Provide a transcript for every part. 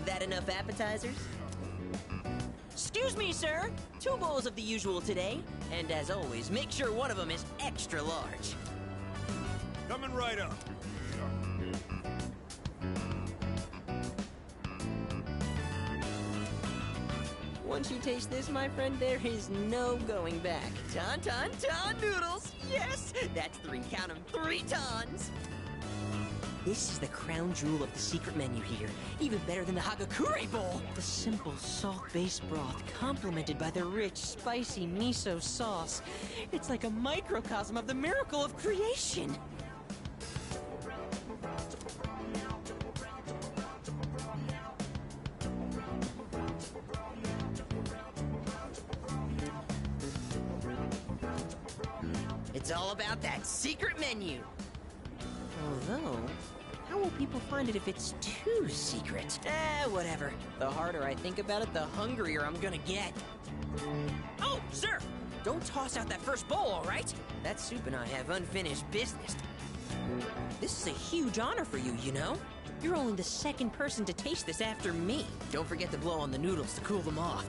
That enough appetizers? Excuse me, sir. 2 bowls of the usual today. And as always, make sure one of them is extra large. Coming right up. Once you taste this, my friend, there is no going back. Ton noodles! Yes! That's 3, count 'em, 3 tons! This is the crown jewel of the secret menu here. Even better than the Hagakure Bowl! The simple salt-based broth, complemented by the rich, spicy miso sauce. It's like a microcosm of the miracle of creation! It's all about that secret menu. Although, how will people find it if it's too secret? Whatever. The harder I think about it, the hungrier I'm gonna get. Oh, sir! Don't toss out that first bowl, all right? That soup and I have unfinished business. This is a huge honor for you, you know? You're only the 2nd person to taste this after me. Don't forget to blow on the noodles to cool them off.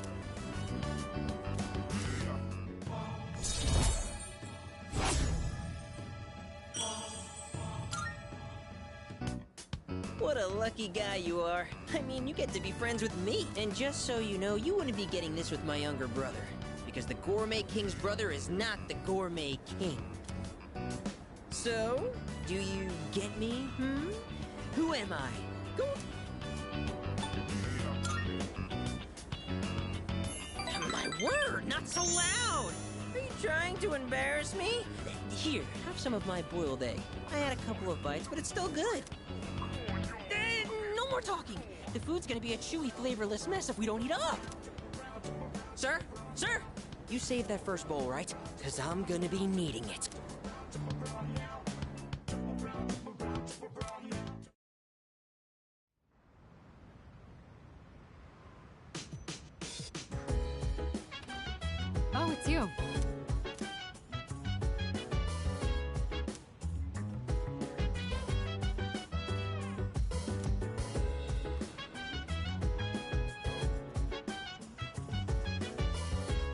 What a lucky guy you are. I mean, you get to be friends with me. And just so you know, you wouldn't be getting this with my younger brother. Because the Gourmet King's brother is not the Gourmet King. So, do you get me, Who am I? Go... My word, not so loud! Are you trying to embarrass me? Here, have some of my boiled egg. I had a couple of bites, but it's still good. No more talking! The food's gonna be a chewy, flavorless mess if we don't eat up! Sir? Sir! You saved that first bowl, right? Because I'm gonna be needing it. Oh, it's you.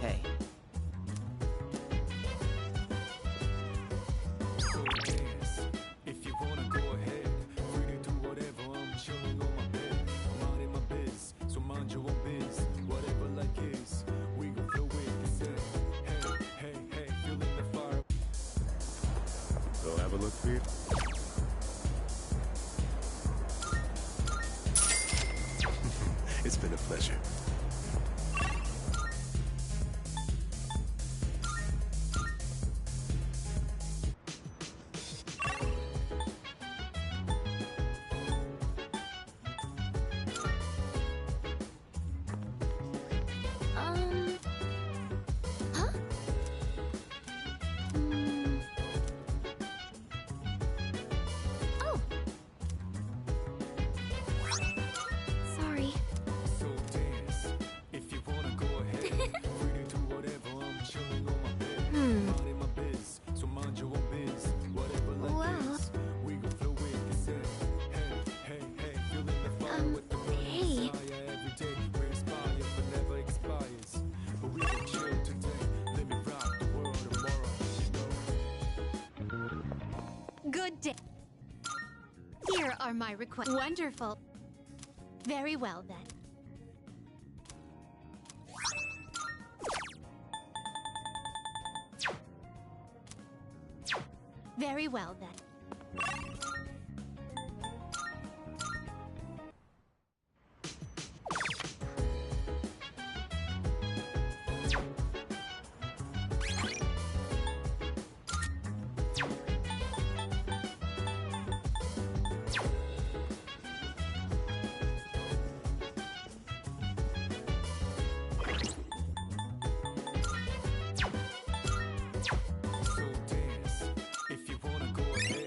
Hey. If you wanna go ahead, free to do whatever. I'm chilling on my bed. I'm minding my biz, so mind your own biz. Whatever like is, we gon' flow with it. Hey, feeling the fire. Go have a look, Pete. It's been a pleasure. Huh? Oh. Sorry. So dance, if you wanna go ahead. Free to do whatever. I'm chilling on my bed. Minding my biz, so mind your own biz. Whatever like Well. is, we gon' flow with it. Hey, feeling the fire with the hey. fire every day. We inspire, but never expires. But we gon' chill today. Let me rock the world tomorrow. You know. Good day. Here are my requests. Wonderful. Very well, then. Very well, then. So dance, if you wanna go ahead.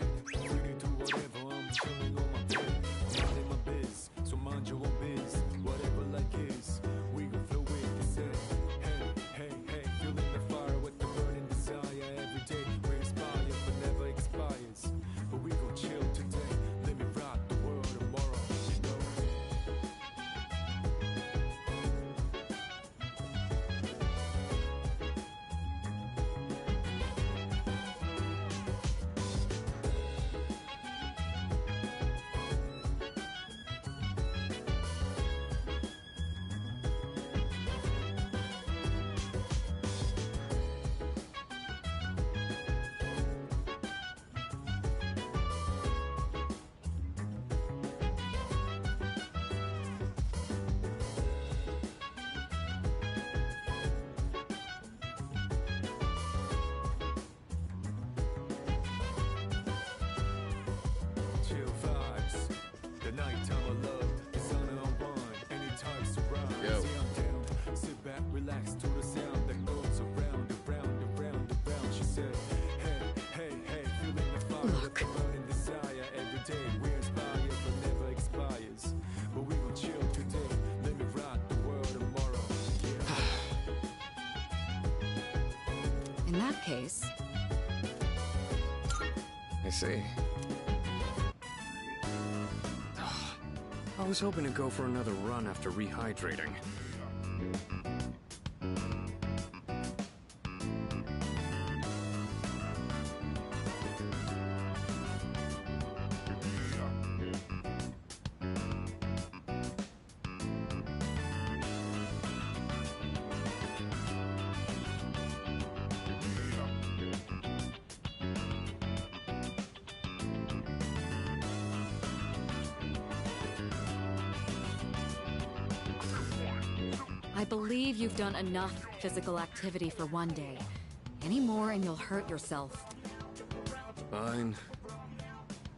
nighttime of love, the sun unwind, any types of rhyme. Yo. Say I'm down, sit back, relax to the sound that goes around, around, around, around. She said, hey, hey, hey, feeling the fire, Look. the burning desire every day. We inspire, but never expires. But we gon' chill today, let me rock the world tomorrow. Yeah. In that case, I see. I was hoping to go for another run after rehydrating. I believe you've done enough physical activity for one day. Any more and you'll hurt yourself. Fine.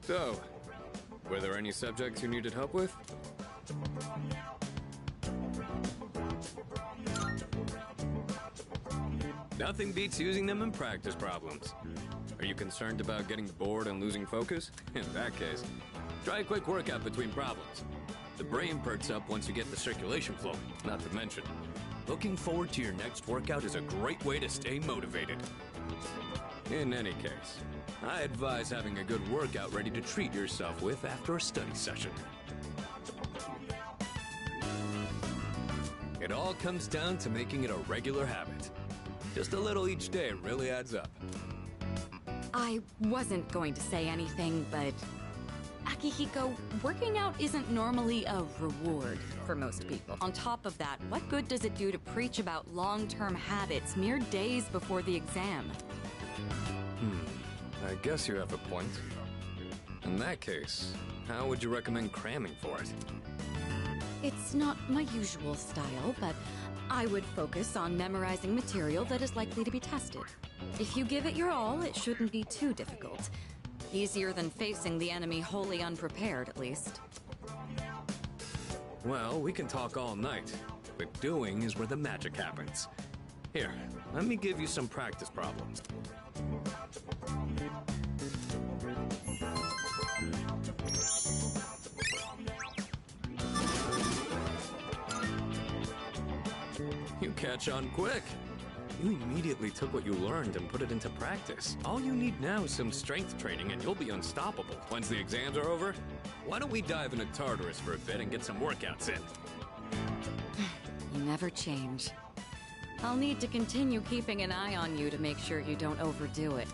So, were there any subjects you needed help with? Nothing beats using them in practice problems. Are you concerned about getting bored and losing focus? In that case, try a quick workout between problems. The brain perks up once you get the circulation flowing, not to mention, looking forward to your next workout is a great way to stay motivated. In any case, I advise having a good workout ready to treat yourself with after a study session. It all comes down to making it a regular habit. Just a little each day really adds up. I wasn't going to say anything, but Akihiko, working out isn't normally a reward for most people. On top of that, what good does it do to preach about long-term habits mere days before the exam? I guess you have a point. In that case, how would you recommend cramming for it? It's not my usual style, but I would focus on memorizing material that is likely to be tested. If you give it your all, it shouldn't be too difficult. Easier than facing the enemy wholly unprepared, at least. Well, we can talk all night, but doing is where the magic happens. Here, let me give you some practice problems. You catch on quick. You immediately took what you learned and put it into practice. All you need now is some strength training and you'll be unstoppable. Once the exams are over, why don't we dive into Tartarus for a bit and get some workouts in? You never change. I'll need to continue keeping an eye on you to make sure you don't overdo it.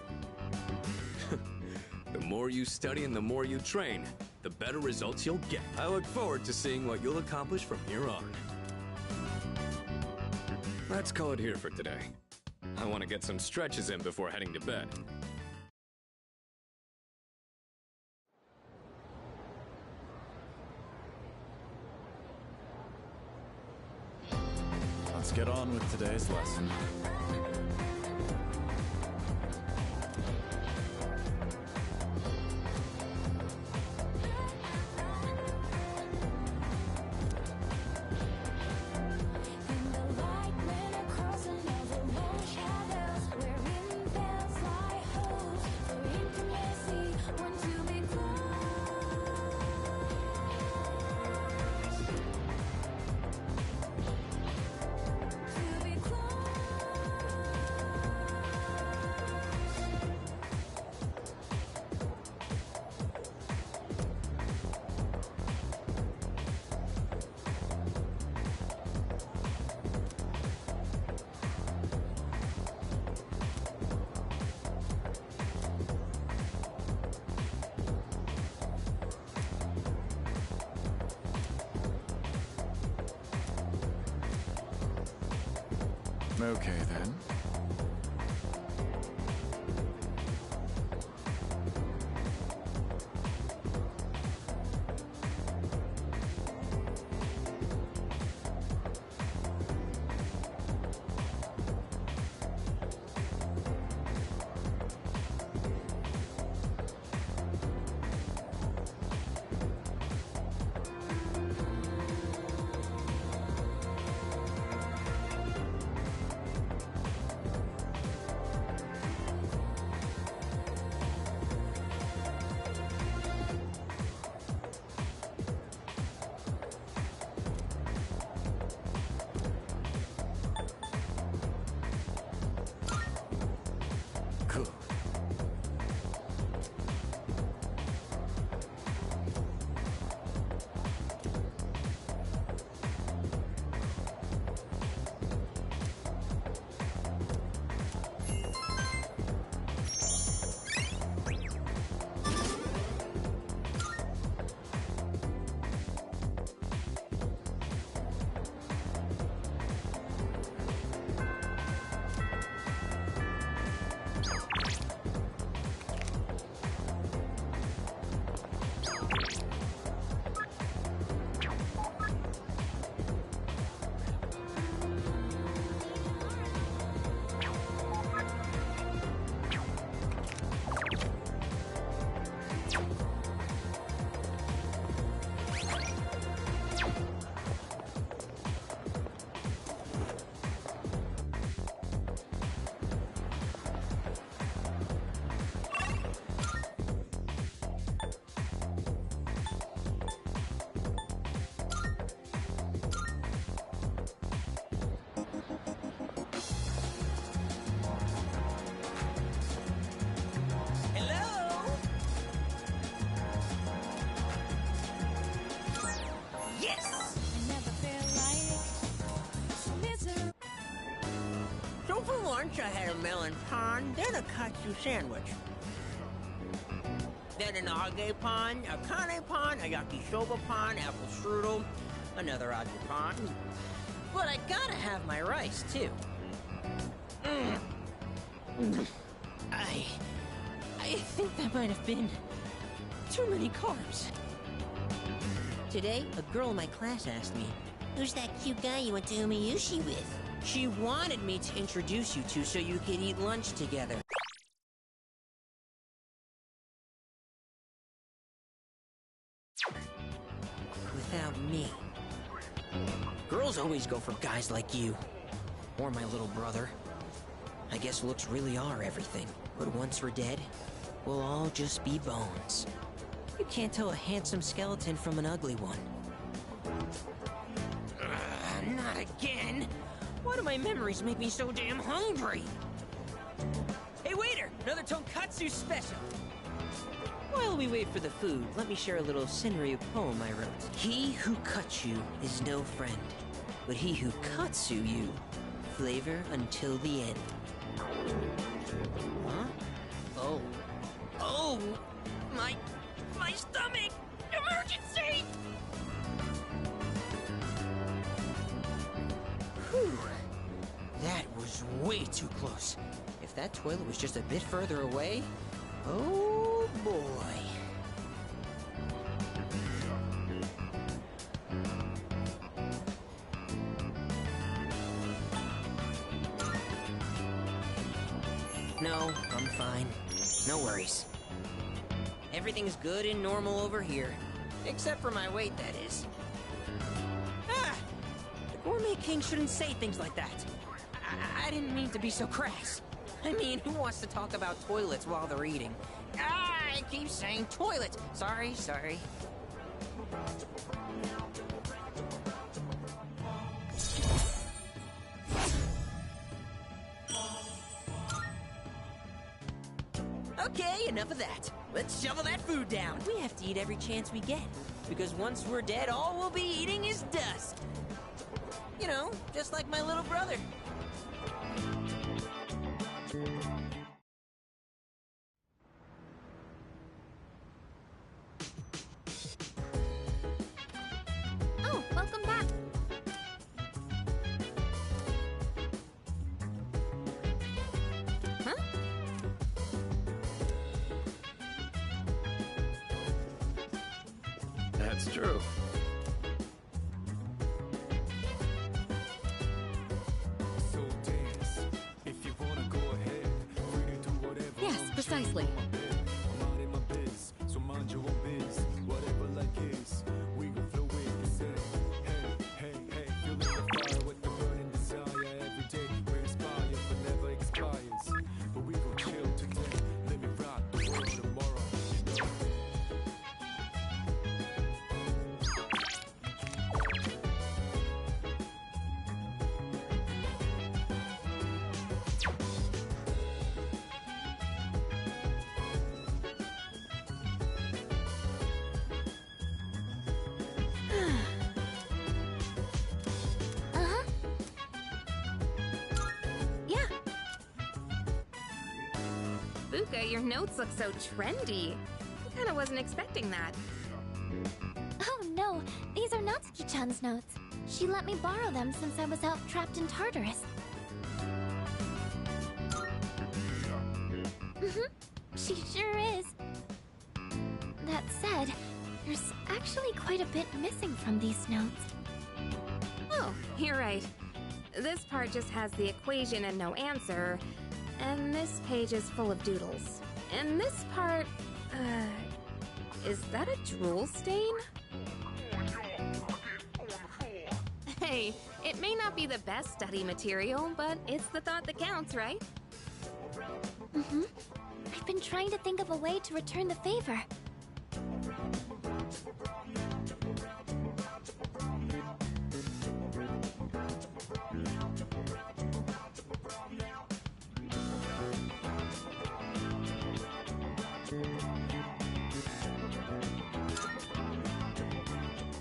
The more you study and the more you train, the better results you'll get. I look forward to seeing what you'll accomplish from here on. Let's call it here for today. I want to get some stretches in before heading to bed. Let's get on with today's lesson. Okay, then. Hello? Yes! So for lunch, I had a melon pan, then a katsu sandwich. Then an age pan, a kane pan, a yakisoba pan, apple strudel, another age pan. But I gotta have my rice, too. I think that might have been too many carbs. Today, a girl in my class asked me, "Who's that cute guy you went to Umiyushi with?" She wanted me to introduce you to so you could eat lunch together. Without me. Girls always go for guys like you. Or my little brother. I guess looks really are everything. But once we're dead, we'll all just be bones. You can't tell a handsome skeleton from an ugly one. Not again! Why do my memories make me so damn hungry? Hey waiter! Another tonkatsu special! While we wait for the food, let me share a little Senryu poem I wrote. He who cuts you is no friend, but he who cuts you, flavor until the end. Huh? Oh. Oh! My stomach! Emergency! Whew. That was way too close. If that toilet was just a bit further away... Oh, boy. No, I'm fine. No worries. Everything's good and normal over here. Except for my weight, that is. Ah! The Gourmet King shouldn't say things like that. I didn't mean to be so crass. I mean, who wants to talk about toilets while they're eating? I keep saying toilet. Sorry. Okay, enough of that. Let's shovel that food down. We have to eat every chance we get. Because once we're dead, all we'll be eating is dust. You know, just like my little brother. Oh, welcome back. Huh? That's true. So dance. If you wanna go ahead, free to do whatever. Yes, precisely. I'm out in my biz, so mind your own biz. Whatever like is, we gon' flow with this. Hey, feeling the fire with the burning desire every day. We inspire, but never expires. But we gon' chill today. Let me rock the world tomorrow. You know? Uh-huh. Yeah. Buka, your notes look so trendy. I kinda wasn't expecting that. Oh no, these are Natsuki-chan's notes. She let me borrow them since I was out trapped in Tartarus. She sure is. That said, there's actually quite a bit missing from these notes. Oh, you're right. This part just has the equation and no answer, and this page is full of doodles. And this part, is that a drool stain? Hey, it may not be the best study material, but it's the thought that counts, right? Mm-hmm. I've been trying to think of a way to return the favor.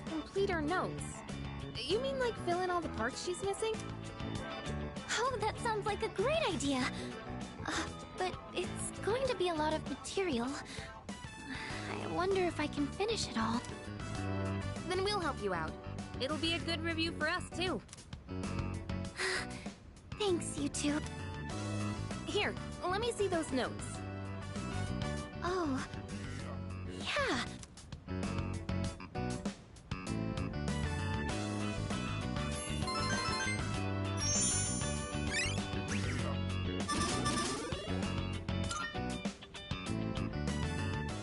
Complete her notes. You mean like fill in all the parts she's missing? Oh, that sounds like a great idea. But it's going to be a lot of material. I wonder if I can finish it all. Then we'll help you out. It'll be a good review for us, too. Thanks, you two. Here, let me see those notes. Oh, yeah.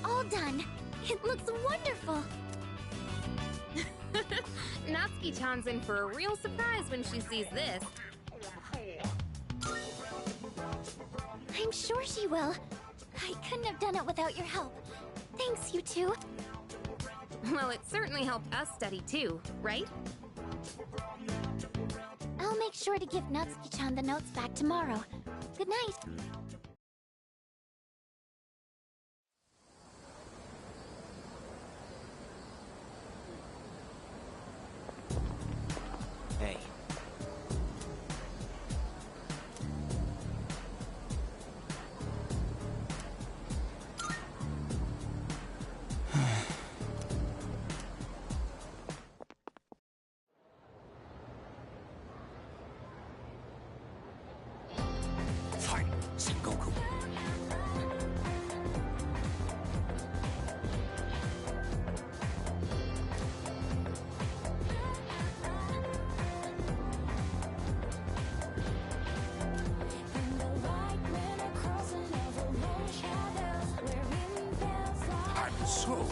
All done. It looks wonderful. Natsuki-chan's in for a real surprise when she sees this. I'm sure she will. I couldn't have done it without your help. Thanks, you two. Well, it certainly helped us study too, right? I'll make sure to give Natsuki-chan the notes back tomorrow. Good night. Hey. Fight, Sengoku. And so,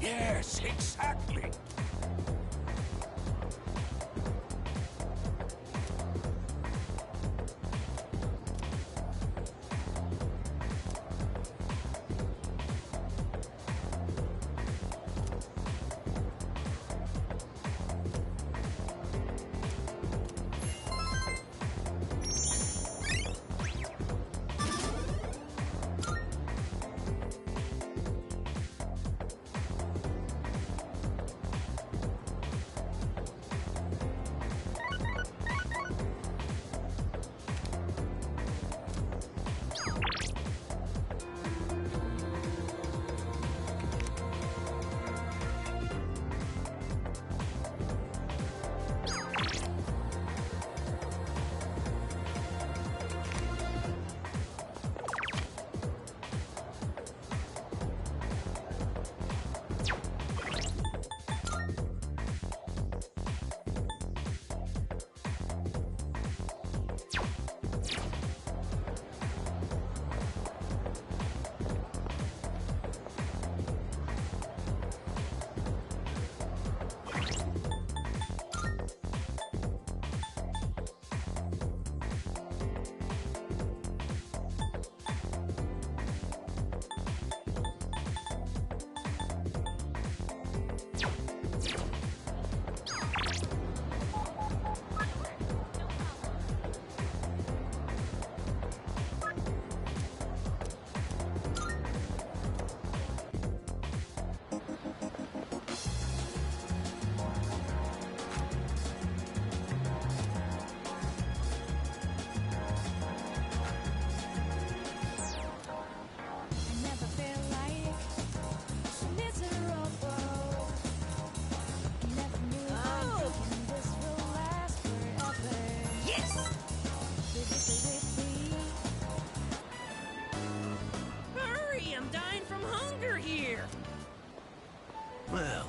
yes, exactly.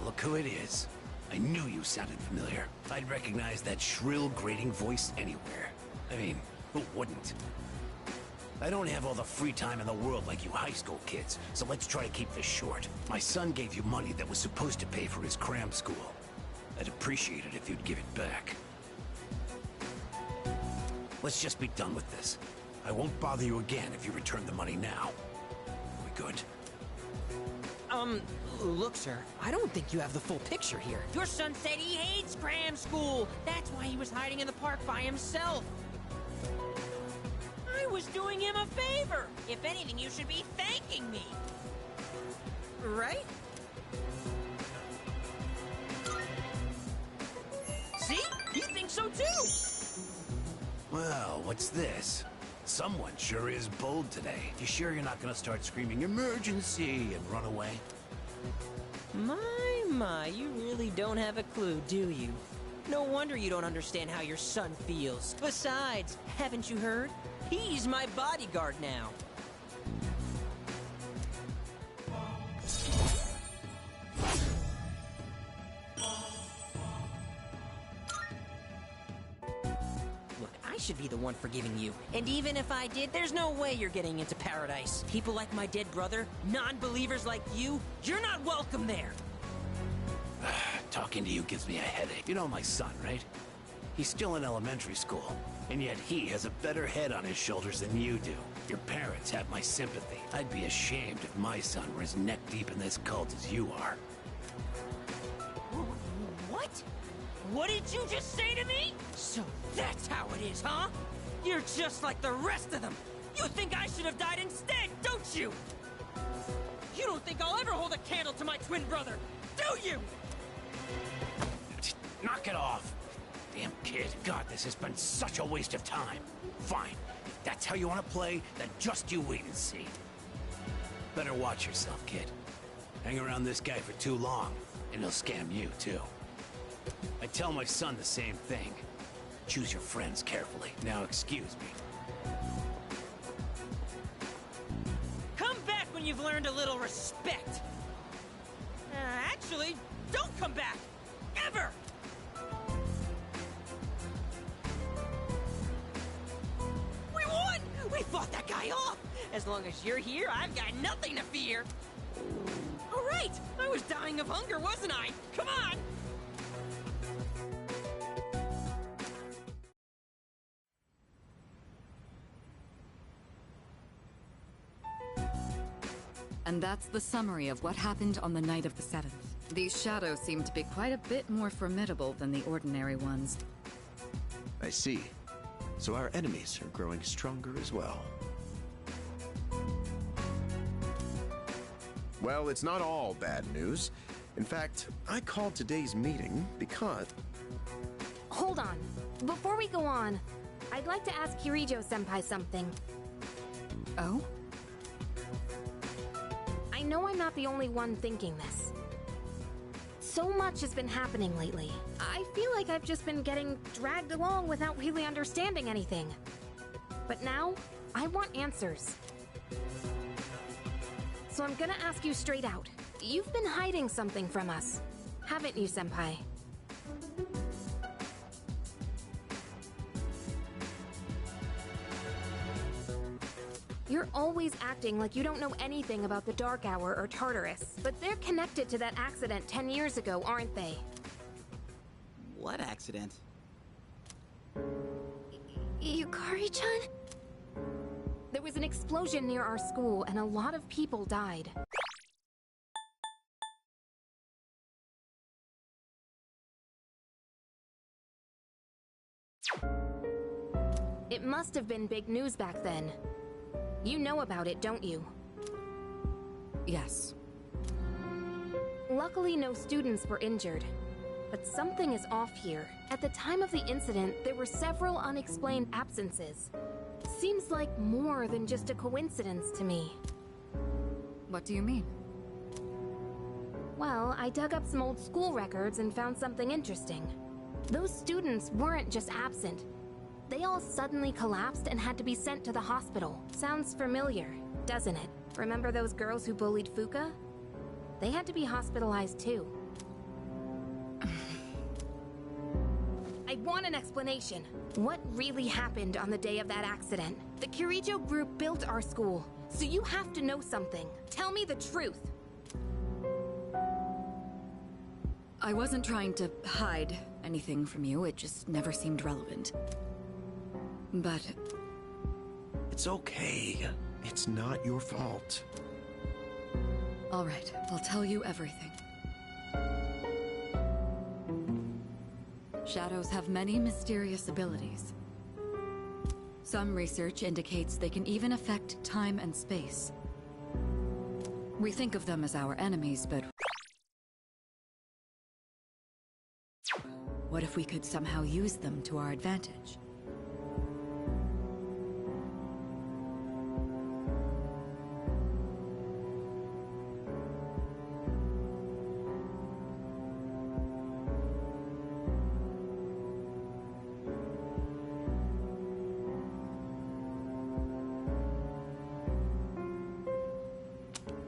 Look who it is. I knew you sounded familiar. I'd recognize that shrill, grating voice anywhere. I mean, who wouldn't? I don't have all the free time in the world like you high school kids, so let's try to keep this short. My son gave you money that was supposed to pay for his cram school. I'd appreciate it if you'd give it back. Let's just be done with this. I won't bother you again if you return the money now. We good? Look, sir, I don't think you have the full picture here. Your son said he hates cram school. That's why he was hiding in the park by himself. I was doing him a favor. If anything, you should be thanking me. Right? See? He thinks so too. Well, what's this? Someone sure is bold today. You sure you're not gonna start screaming emergency and run away? My, you really don't have a clue, do you? No wonder you don't understand how your son feels. Besides, haven't you heard? He's my bodyguard now. Look, I should be the one forgiving you. And even if I did, there's no way you're getting into paradise. People like my dead brother, non-believers like you, you're not welcome there. Talking to you gives me a headache. You know my son, right? He's still in elementary school, and yet he has a better head on his shoulders than you do. Your parents have my sympathy. I'd be ashamed if my son were as neck-deep in this cult as you are. What? What did you just say to me? So that's how it is, huh? You're just like the rest of them. You think I should have died instead, don't you? You don't think I'll ever hold a candle to my twin brother, do you? Knock it off! Damn kid. God, this has been such a waste of time. Fine. If that's how you want to play, then just you wait and see. Better watch yourself, kid. Hang around this guy for too long, and he'll scam you, too. I tell my son the same thing. Choose your friends carefully. Now excuse me. Come back when you've learned a little respect. Actually, don't come back! Ever! We won! We fought that guy off! As long as you're here, I've got nothing to fear! All right! I was dying of hunger, wasn't I? Come on! And that's the summary of what happened on the night of the 7th. These shadows seem to be quite a bit more formidable than the ordinary ones. I see. So our enemies are growing stronger as well. Well, it's not all bad news. In fact, I called today's meeting because... Hold on. Before we go on, I'd like to ask Kirijo-senpai something. Oh? I know I'm not the only one thinking this. So much has been happening lately. I feel like I've just been getting dragged along without really understanding anything. But now, I want answers. So I'm gonna ask you straight out. You've been hiding something from us, haven't you, Senpai? You're always acting like you don't know anything about the Dark Hour or Tartarus, but they're connected to that accident 10 years ago, aren't they? What accident? Yukari-chan? There was an explosion near our school and a lot of people died. It must have been big news back then. You know about it, don't you? Yes. Luckily, no students were injured. But something is off here. At the time of the incident, there were several unexplained absences. Seems like more than just a coincidence to me. What do you mean? Well, I dug up some old school records and found something interesting. Those students weren't just absent. They all suddenly collapsed and had to be sent to the hospital. Sounds familiar, doesn't it? Remember those girls who bullied Fuka? They had to be hospitalized too. want an explanation. What really happened on the day of that accident? The Kirijo group built our school, so you have to know something. Tell me the truth. I wasn't trying to hide anything from you, it just never seemed relevant. But... It's okay. It's not your fault. Alright, I'll tell you everything. Shadows have many mysterious abilities. Some research indicates they can even affect time and space. We think of them as our enemies, but... what if we could somehow use them to our advantage?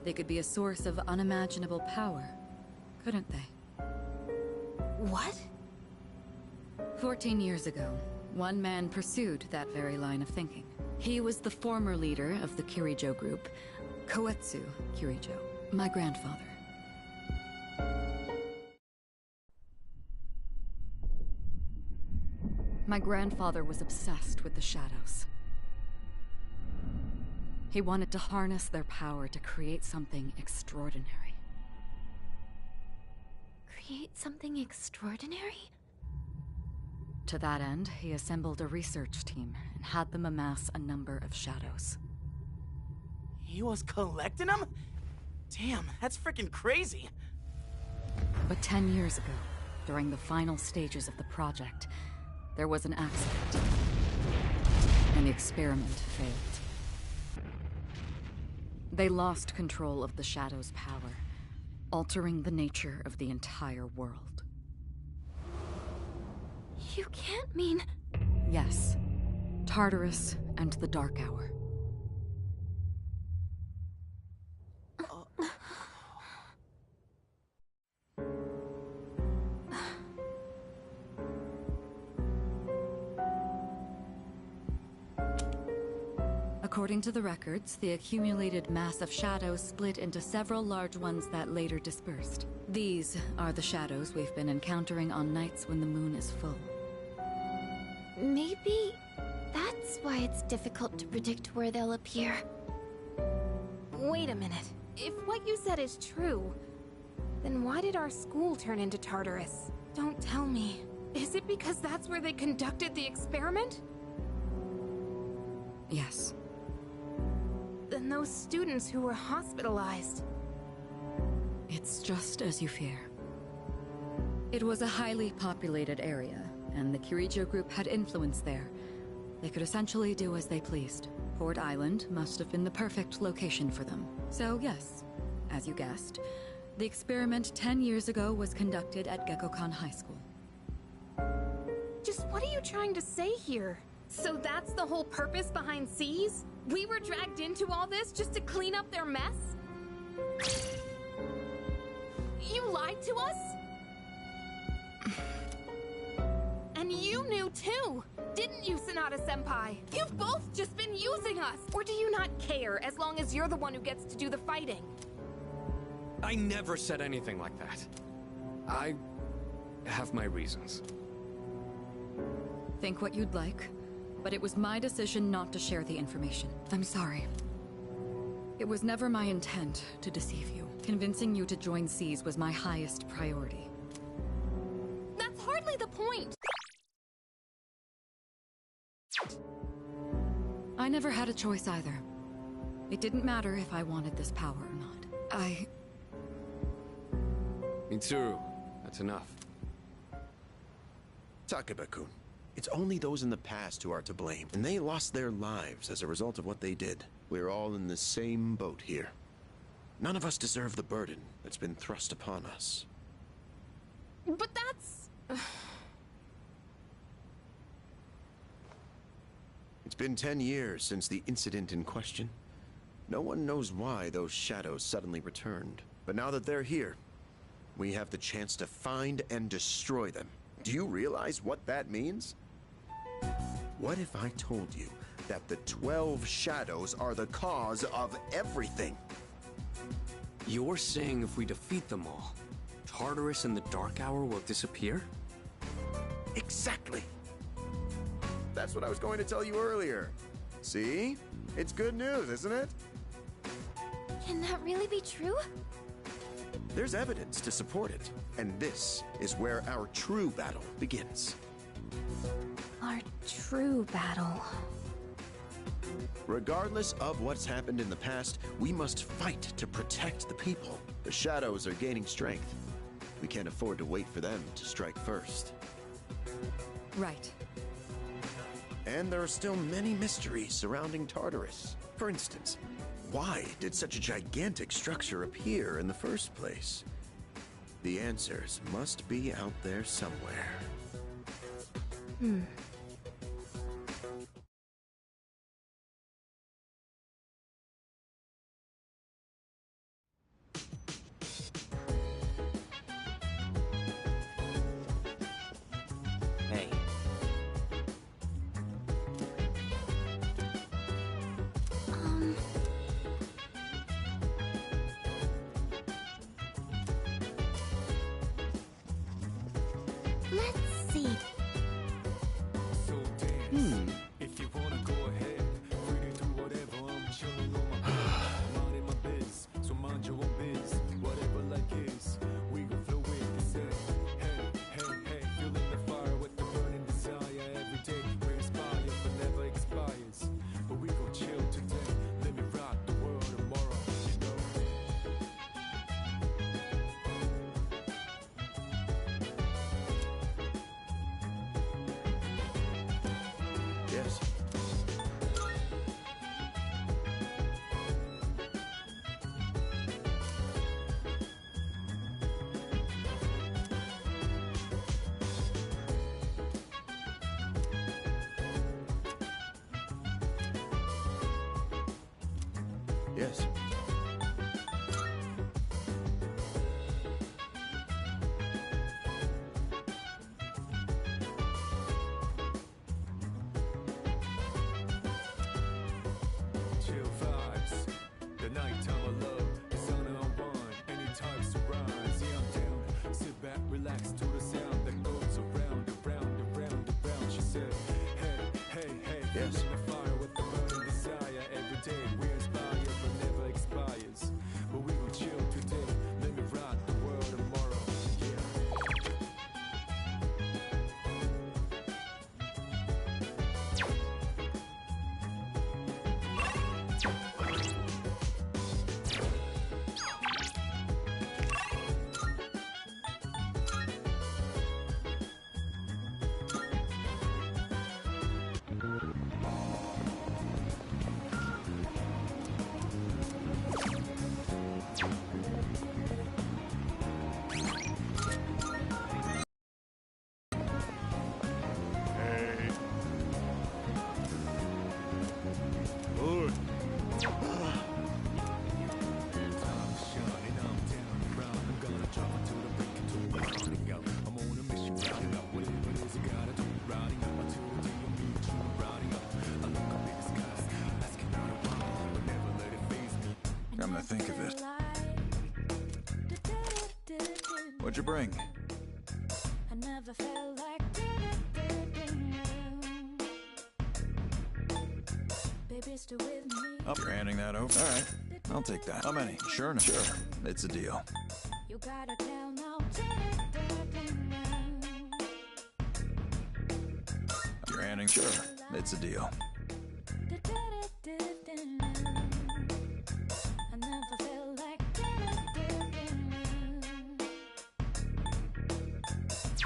They could be a source of unimaginable power, couldn't they? What? 14 years ago, one man pursued that very line of thinking. He was the former leader of the Kirijo group, Koetsu Kirijo, my grandfather. My grandfather was obsessed with the shadows. He wanted to harness their power to create something extraordinary. Create something extraordinary? To that end, he assembled a research team and had them amass a number of shadows. He was collecting them? Damn, that's freaking crazy. But 10 years ago, during the final stages of the project, there was an accident. And the experiment failed. They lost control of the Shadow's power, altering the nature of the entire world. You can't mean... Yes. Tartarus and the Dark Hour. According to the records, the accumulated mass of shadows split into several large ones that later dispersed. These are the shadows we've been encountering on nights when the moon is full. Maybe that's why it's difficult to predict where they'll appear. Wait a minute. If what you said is true, then why did our school turn into Tartarus? Don't tell me. Is it because that's where they conducted the experiment? Yes. Then those students who were hospitalized... It's just as you fear. It was a highly populated area, and the Kirijo group had influence there. They could essentially do as they pleased. Port Island must have been the perfect location for them. So yes, as you guessed, the experiment 10 years ago was conducted at Gekkoukan High School. Just what are you trying to say here? So that's the whole purpose behind SEAS? We were dragged into all this just to clean up their mess? You lied to us? And you knew too, didn't you, Sanada-senpai? You've both just been using us! Or do you not care, as long as you're the one who gets to do the fighting? I never said anything like that. I have my reasons. Think what you'd like, but it was my decision not to share the information. I'm sorry. It was never my intent to deceive you. Convincing you to join SEAS was my highest priority. That's hardly the point! I never had a choice either. It didn't matter if I wanted this power or not. Mitsuru, that's enough. Takeba-kun, it's only those in the past who are to blame, and they lost their lives as a result of what they did. We're all in the same boat here. None of us deserve the burden that's been thrust upon us. But that's... It's been 10 years since the incident in question. No one knows why those shadows suddenly returned. But now that they're here, we have the chance to find and destroy them. Do you realize what that means? What if I told you that the 12 shadows are the cause of everything? You're saying if we defeat them all, Tartarus and the Dark Hour will disappear? Exactly. That's what I was going to tell you earlier. See? It's good news, isn't it? Can that really be true? There's evidence to support it, and this is where our true battle begins. Our true battle. Regardless of what's happened in the past, we must fight to protect the people. The shadows are gaining strength. We can't afford to wait for them to strike first. Right. And there are still many mysteries surrounding Tartarus. For instance, why did such a gigantic structure appear in the first place? The answers must be out there somewhere. Hey. Let's see. So dance. If you wanna go ahead, free to do whatever. I'm chilling on my bed, minding my biz. So mind your own biz, whatever like is. We gon' flow with this. Hey, feeling the fire with the burning desire every day. We inspire but never expires. But we gon' chill today. Let me rock the world tomorrow. You know. Yes. Yes. Chill vibes. The nighttime I love. The sun unwind. Any types of rise. Yeah, I'm down. Sit back, relax to the sound that goes around, around, around, around. She said, hey. Yes. Feeling the fire with the burning desire every day. We inspire but never expires. But we will chill today. Let me rock the world tomorrow. Yeah. Come to think of it. What'd you bring? I never felt like baby, still with me. Oh, you're handing that over? All right, I'll take that. How many? Sure, sure. It's a deal. You gotta tell now. You're handing? Sure, it's a deal. I never felt like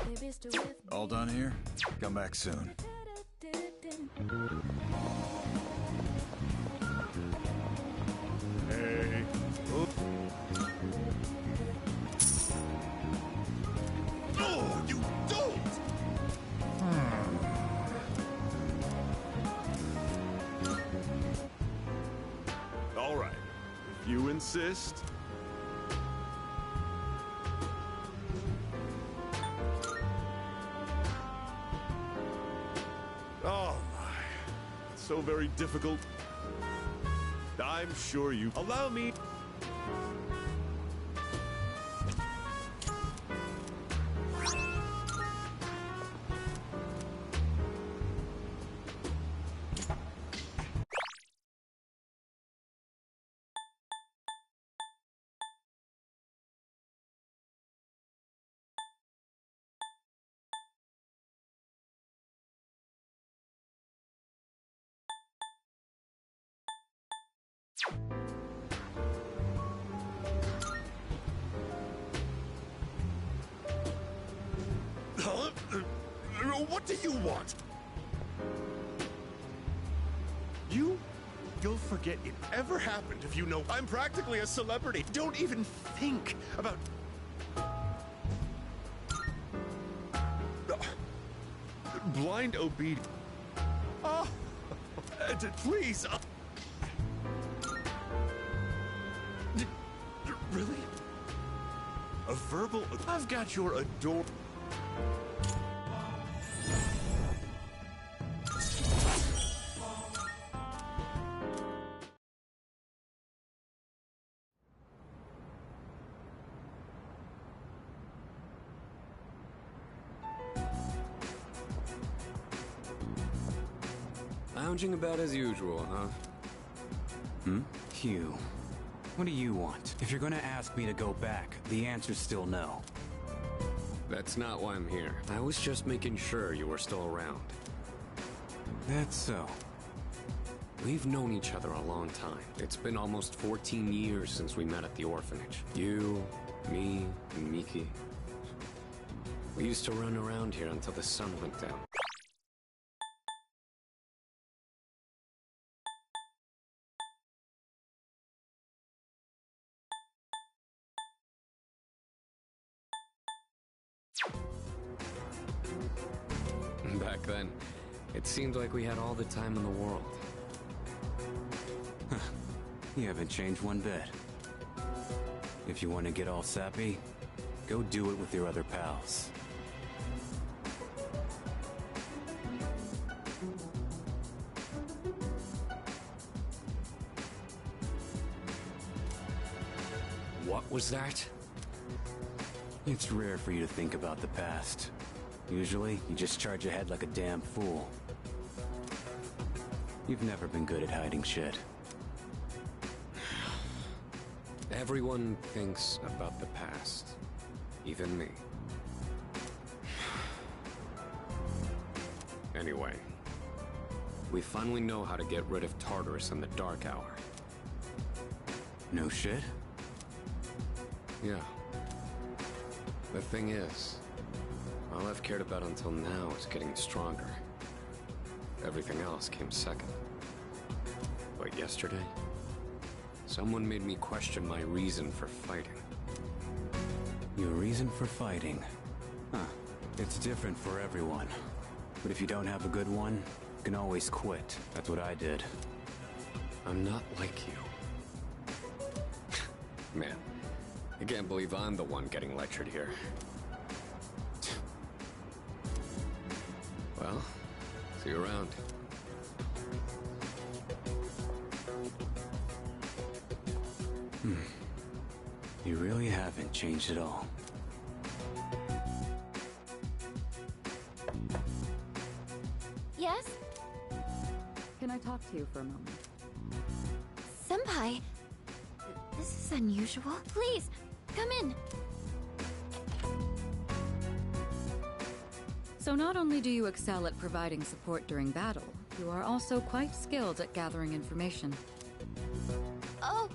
baby, still with me. All done here? Come back soon. Hey. No, you don't! All right, if you insist. very difficult. I'm sure you... Allow me... What do you want? You'll forget it ever happened if you know I'm practically a celebrity. Don't even think about... Blind obedience. Oh, please. Really? A verbal... I've got your adore... Lounging about as usual, huh? Hugh, what do you want? If you're gonna ask me to go back, the answer's still no. That's not why I'm here. I was just making sure you were still around. That's so. We've known each other a long time. It's been almost 14 years since we met at the orphanage. You, me, and Miki. We used to run around here until the sun went down. Back then, it seemed like we had all the time in the world. You haven't changed one bit. If you want to get all sappy, go do it with your other pals. What was that? It's rare for you to think about the past. Usually, you just charge ahead like a damn fool. You've never been good at hiding shit. Everyone thinks about the past. Even me. Anyway, we finally know how to get rid of Tartarus in the Dark Hour. No shit? Yeah. The thing is, all I've cared about until now is getting stronger. Everything else came second. But yesterday, someone made me question my reason for fighting. Your reason for fighting? Huh. It's different for everyone. But if you don't have a good one, you can always quit. That's what I did. I'm not like you. Man, I can't believe I'm the one getting lectured here. Well, see you around. You really haven't changed at all. Yes? Can I talk to you for a moment? Senpai, this is unusual. Please, come in. So not only do you excel at providing support during battle, you are also quite skilled at gathering information. Oh,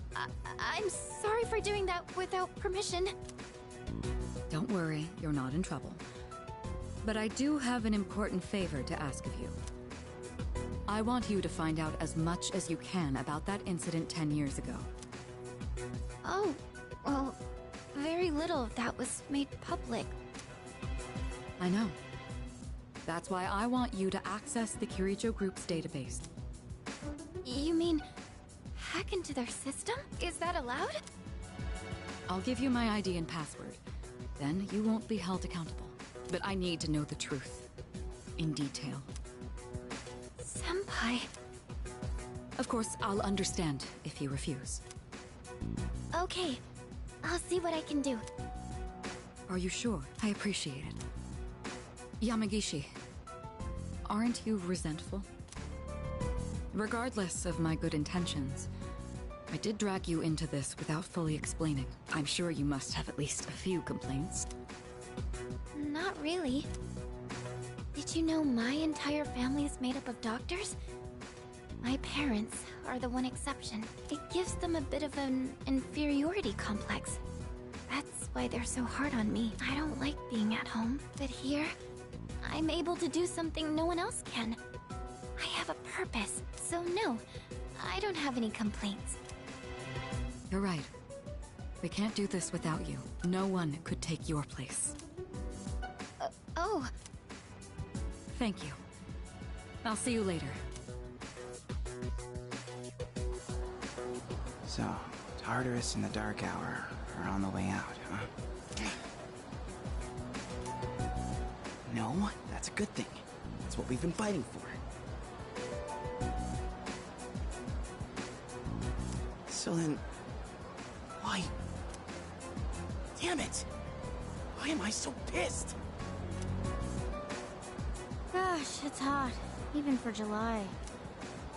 I'm sorry for doing that without permission. Don't worry, you're not in trouble. But I do have an important favor to ask of you. I want you to find out as much as you can about that incident 10 years ago. Oh, well, very little of that was made public. I know. That's why I want you to access the Kirijo Group's database. You mean hack into their system? Is that allowed? I'll give you my ID and password. Then you won't be held accountable. But I need to know the truth. In detail. Senpai, Of course, I'll understand if you refuse. Okay, I'll see what I can do. Are you sure? I appreciate it. Yamagishi, aren't you resentful? Regardless of my good intentions, I did drag you into this without fully explaining. I'm sure you must have at least a few complaints. Not really. Did you know my entire family is made up of doctors? My parents are the one exception. It gives them a bit of an inferiority complex. That's why they're so hard on me. I don't like being at home, but here, I'm able to do something no one else can. I have a purpose, so no, I don't have any complaints. You're right. We can't do this without you. No one could take your place. Oh. Thank you. I'll see you later. So, Tartarus and the Dark Hour are on the way out, huh? No, that's a good thing. That's what we've been fighting for. So then... why? Damn it! Why am I so pissed? Gosh, it's hot. Even for July.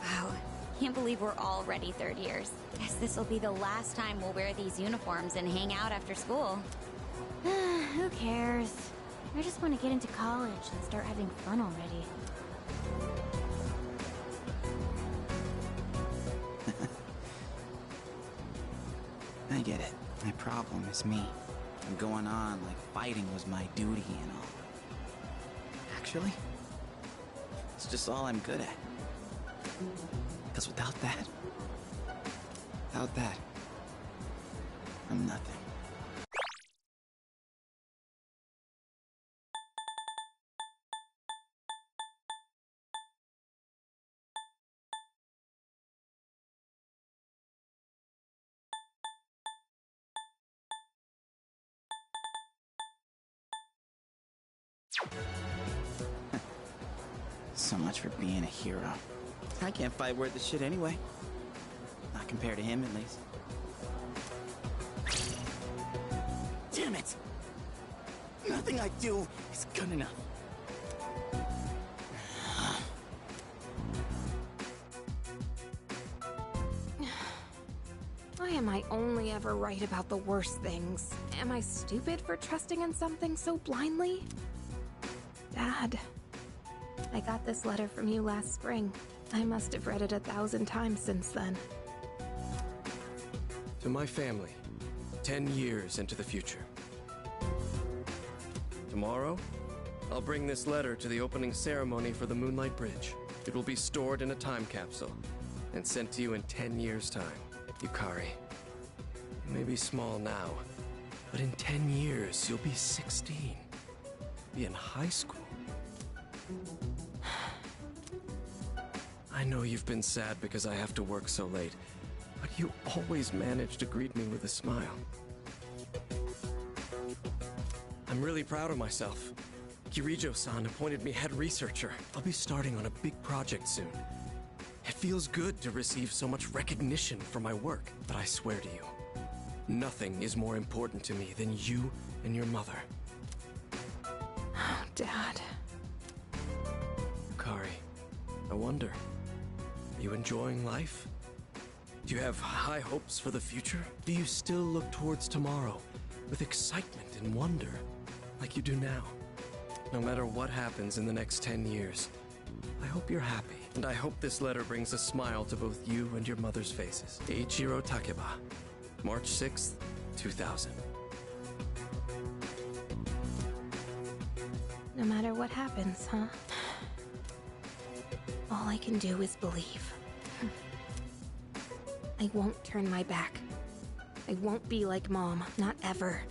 Wow. Can't believe we're already third years. Guess this will be the last time we'll wear these uniforms and hang out after school. Who cares? I just want to get into college and start having fun already. I get it. My problem is me. I'm going on like fighting was my duty and all. Actually, it's just all I'm good at. Because without that, I'm nothing. So much for being a hero. I can't fight worth the shit anyway. Not compared to him, at least. Damn it! Nothing I do is good enough. Why am I only ever right about the worst things? Am I stupid for trusting in something so blindly? Dad, I got this letter from you last spring. I must have read it 1,000 times since then. To my family, 10 years into the future. Tomorrow, I'll bring this letter to the opening ceremony for the Moonlight Bridge. It will be stored in a time capsule and sent to you in 10 years' time. Yukari, you may be small now, but in 10 years, you'll be 16. Be in high school. I know you've been sad because I have to work so late, but you always manage to greet me with a smile. I'm really proud of myself. Kirijo-san appointed me head researcher. I'll be starting on a big project soon. It feels good to receive so much recognition for my work, but I swear to you, nothing is more important to me than you and your mother. Oh, Dad. Yukari, I wonder, are you enjoying life? Do you have high hopes for the future? Do you still look towards tomorrow with excitement and wonder like you do now? No matter what happens in the next 10 years, I hope you're happy. And I hope this letter brings a smile to both you and your mother's faces. Eiichiro Takeba, March 6th, 2000. No matter what happens, huh? All I can do is believe. I won't turn my back. I won't be like Mom, not ever.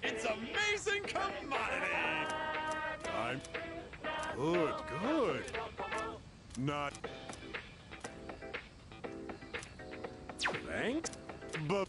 It's amazing commodity! I'm good. Not thanks, but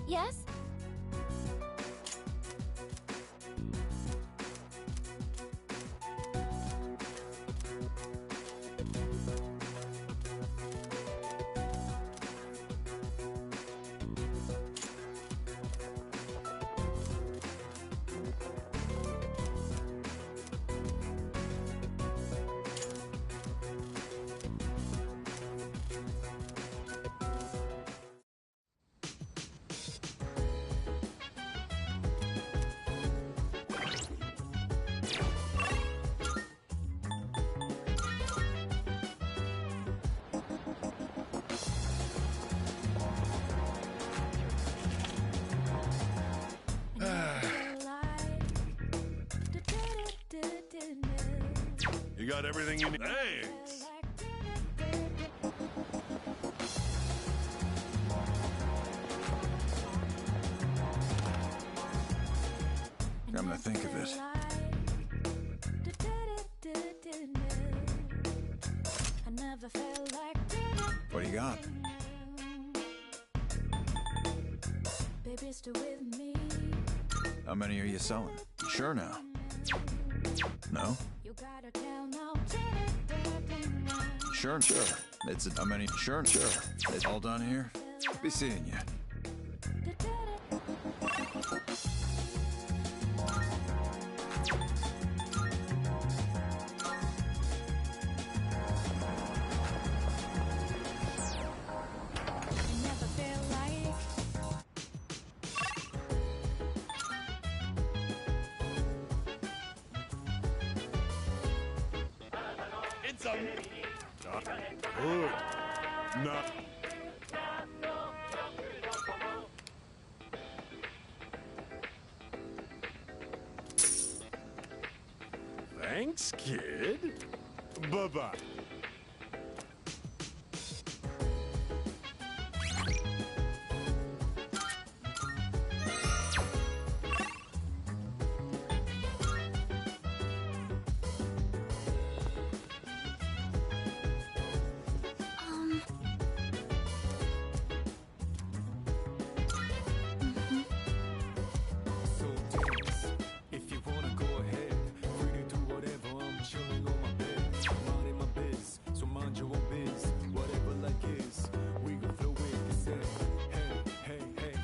Yes? You got everything you need. Thanks. Come to think of it. What do you got? Baby, stay with me. How many are you selling? Sure now. No? You gotta tell now. Sure. It's how many? Sure. It's all done here. Be seeing you. Never felt like It's a... Good. No. Thanks, kid. Bye-bye. So dance. If you wanna go ahead, free to do whatever. I'm chilling on my bed, minding my biz. So mind your own biz, whatever like is. We gon' flow with this air. Hey,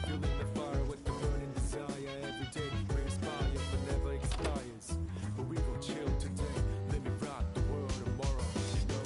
feeling the fire with the burning desire. Every day we inspire, but never expires. But we gon' chill today. Let me rock the world tomorrow. You know.